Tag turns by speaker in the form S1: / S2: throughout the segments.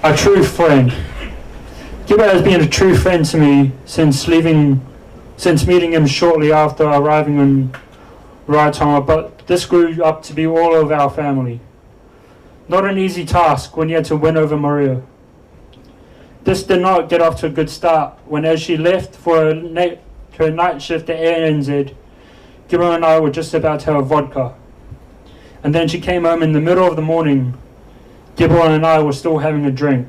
S1: A true friend. Gibbo has been a true friend to me since meeting him shortly after arriving in Rarotonga, but this grew up to be all of our family. Not an easy task when you had to win over Maria. This did not get off to a good start when, as she left for her night shift at ANZ, Gibbo and I were just about to have a vodka. And then she came home in the middle of the morning. Gibbo and I were still having a drink.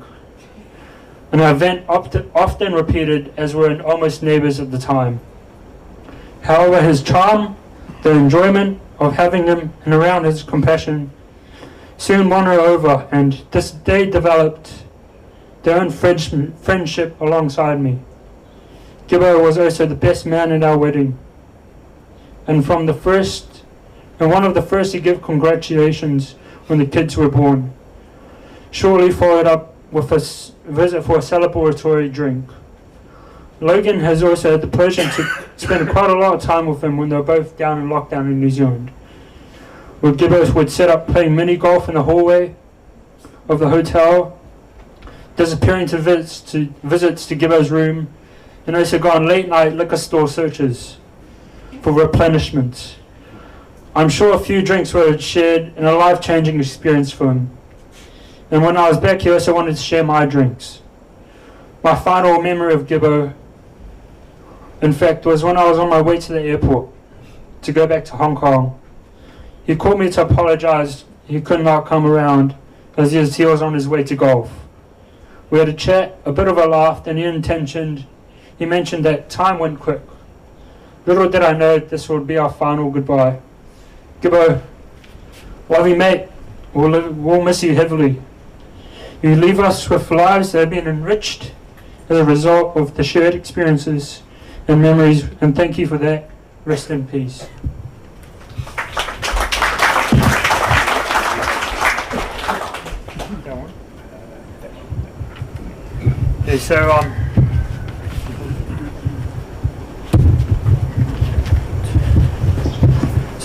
S1: An event often repeated as we were almost neighbours at the time. However, his charm, the enjoyment of having him and around his compassion soon won her over, and they developed their own friendship alongside me. Gibbo was also the best man at our wedding, and one of the first to give congratulations when the kids were born. Shortly followed up with a visit for a celebratory drink. Logan has also had the pleasure to spend quite a lot of time with him when they were both down in lockdown in New Zealand, where Gibbo would set up playing mini golf in the hallway of the hotel, disappearing to visits to Gibbo's room, and also go on late night liquor store searches for replenishment. I'm sure a few drinks were shared and a life-changing experience for him. And when I was back, he also wanted to share my drinks. My final memory of Gibbo, in fact, was when I was on my way to the airport to go back to Hong Kong. He called me to apologise he could not come around as he was on his way to golf. We had a chat, a bit of a laugh, and he mentioned that time went quick. Little did I know this would be our final goodbye. Gibbo, love you, mate. We'll miss you heavily. You leave us with lives that have been enriched as a result of the shared experiences and memories, and thank you for that. Rest in peace. Okay, so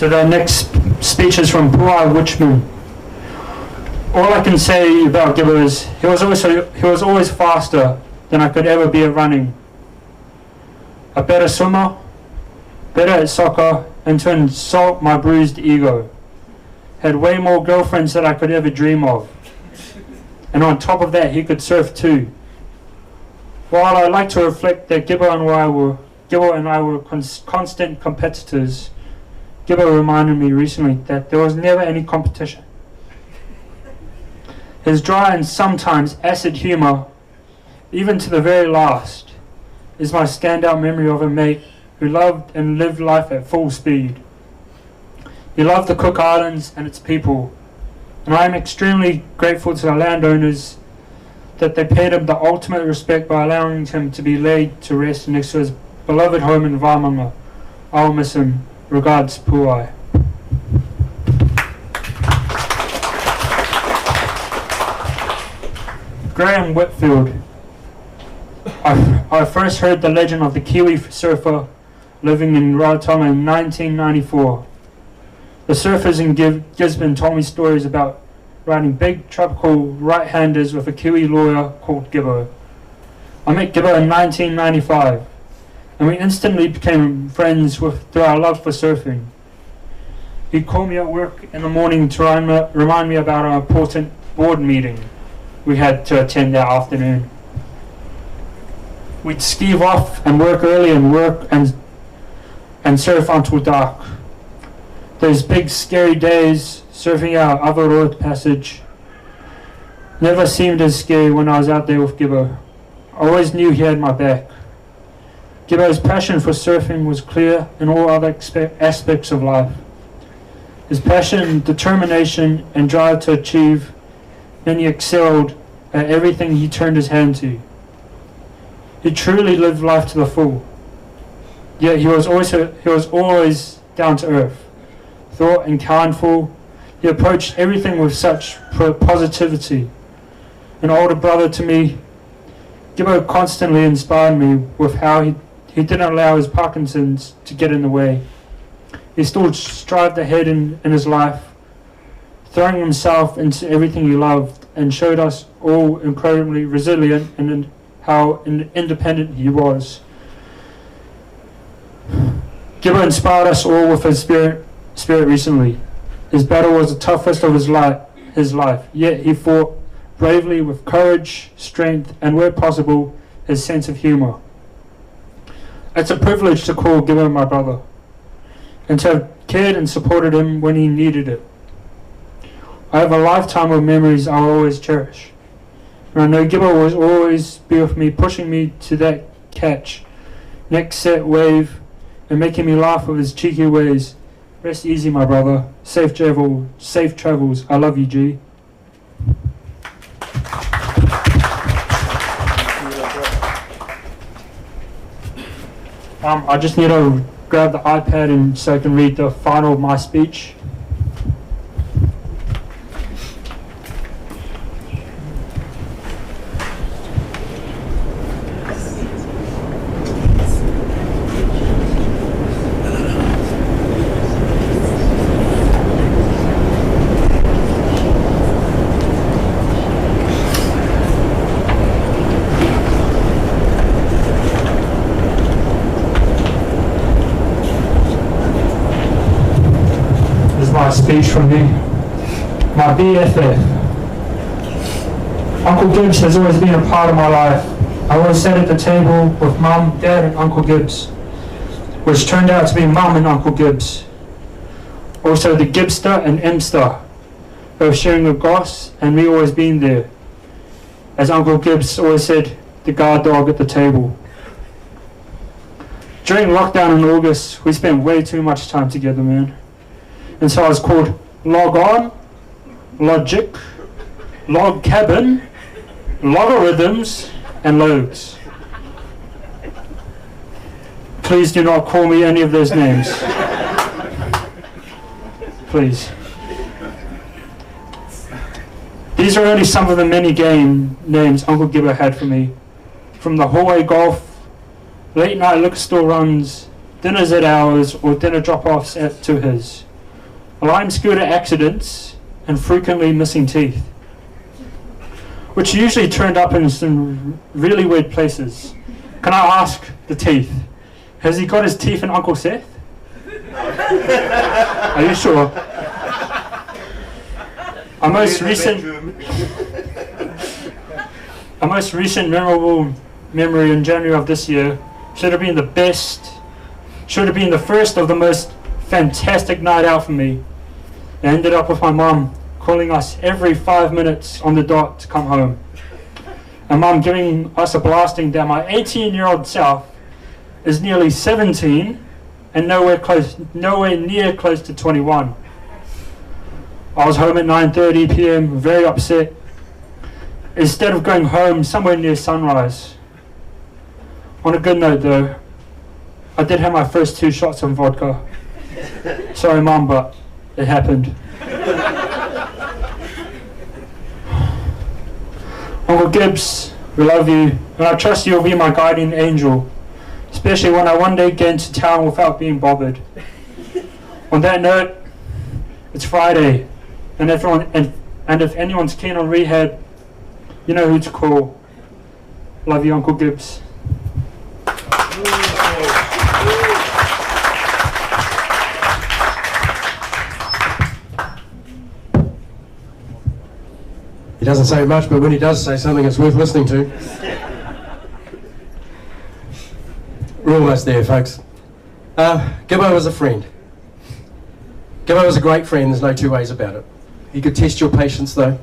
S1: the next speech is from Puai Witchman. All I can say about Gibbo is he was always faster than I could ever be at running. A better swimmer, better at soccer, and to insult my bruised ego. Had way more girlfriends than I could ever dream of. And on top of that, he could surf too. While I like to reflect that Gibbo and I were constant competitors, Gibbo reminded me recently that there was never any competition. His dry and sometimes acid humour, even to the very last, is my standout memory of a mate who loved and lived life at full speed. He loved the Cook Islands and its people, and I am extremely grateful to the landowners that they paid him the ultimate respect by allowing him to be laid to rest next to his beloved home in Vaimanga. I'll miss him. Regards, Puai. Graham Whitfield. I first heard the legend of the Kiwi surfer living in Rarotonga in 1994. The surfers in Gisborne told me stories about riding big tropical right-handers with a Kiwi lawyer called Gibbo. I met Gibbo in 1995, and we instantly became friends through our love for surfing. He'd call me at work in the morning to remind me about an important board meeting we had to attend that afternoon. We'd ski off and work early and surf until dark. Those big scary days surfing our Avaroa passage never seemed as scary when I was out there with Gibbo. I always knew he had my back. Gibbo's passion for surfing was clear in all other aspects of life. His passion, determination, and drive to achieve, and he excelled at everything he turned his hand to. He truly lived life to the full. Yet he was always down to earth, thought and kindful. He approached everything with such positivity. An older brother to me, Gibbo constantly inspired me with how he didn't allow his Parkinson's to get in the way. He still strived ahead in his life throwing himself into everything he loved, and showed us all incredibly resilient and how independent he was. Gibbo inspired us all with his spirit recently. His battle was the toughest of his life, yet he fought bravely with courage, strength, and where possible, his sense of humour. It's a privilege to call Gibbo my brother, and to have cared and supported him when he needed it. I have a lifetime of memories I will always cherish. And I know Gibbo will always be with me, pushing me to that catch, next set wave, and making me laugh with his cheeky ways. Rest easy, my brother. Safe travels. I love you, G. I just need to grab the iPad and so I can read the final of my speech. Speech from me, my BFF. Uncle Gibbs has always been a part of my life. I always sat at the table with Mum, Dad and Uncle Gibbs, which turned out to be Mum and Uncle Gibbs. Also the Gibster and Emster, both sharing a goss and me always being there. As Uncle Gibbs always said, the guard dog at the table. During lockdown in August, we spent way too much time together, man. And so I was called Log On, Logic, Log Cabin, Logarithms, and Logs. Please do not call me any of those names. Please. These are only some of the many game names Uncle Gibbo had for me. From the hallway golf, late night liquor store runs, dinners at ours, or dinner drop-offs to his. Lime scooter accidents, and frequently missing teeth, which usually turned up in some really weird places. Can I ask the teeth, has he got his teeth in Uncle Seth? Are you sure? Our most recent memorable memory in January of this year should have been the first of the most fantastic night out for me. I ended up with my mum calling us every 5 minutes on the dot to come home. And Mum giving us a blasting that my 18-year-old self is nearly 17 and nowhere near close to 21. I was home at 9:30 p.m, very upset. Instead of going home somewhere near sunrise. On a good note though, I did have my first 2 shots of vodka. Sorry Mum, but it happened. Uncle Gibbs, we love you, and I trust you'll be my guardian angel, especially when I one day get into town without being bothered. On that note, it's Friday, and if anyone's keen on rehab, you know who to call. Love you, Uncle Gibbs.
S2: He doesn't say much, but when he does say something, it's worth listening to. We're almost there, folks. Gibbo was a friend. Gibbo was a great friend, there's no two ways about it. He could test your patience, though.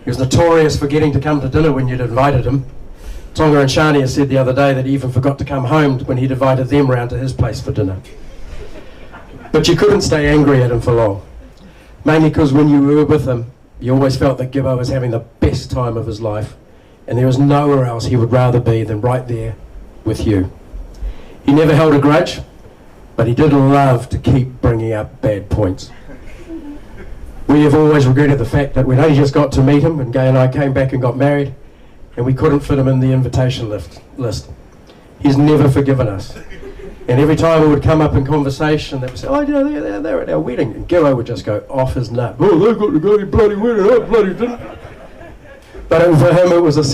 S2: He was notorious for getting to come to dinner when you'd invited him. Tonga and Shania said the other day that he even forgot to come home when he'd invited them round to his place for dinner. But you couldn't stay angry at him for long. Mainly because when you were with him, you always felt that Gibbo was having the best time of his life, and there was nowhere else he would rather be than right there with you. He never held a grudge, but he did love to keep bringing up bad points. We have always regretted the fact that we'd only just got to meet him when Gay and I came back and got married, and we couldn't fit him in the invitation list. He's never forgiven us. And every time it would come up in conversation, they would say, oh, you know, they're at our wedding. And Gibbo would just go off his nut. Oh, they've got to go to bloody wedding, I bloody didn't. But for him, it was a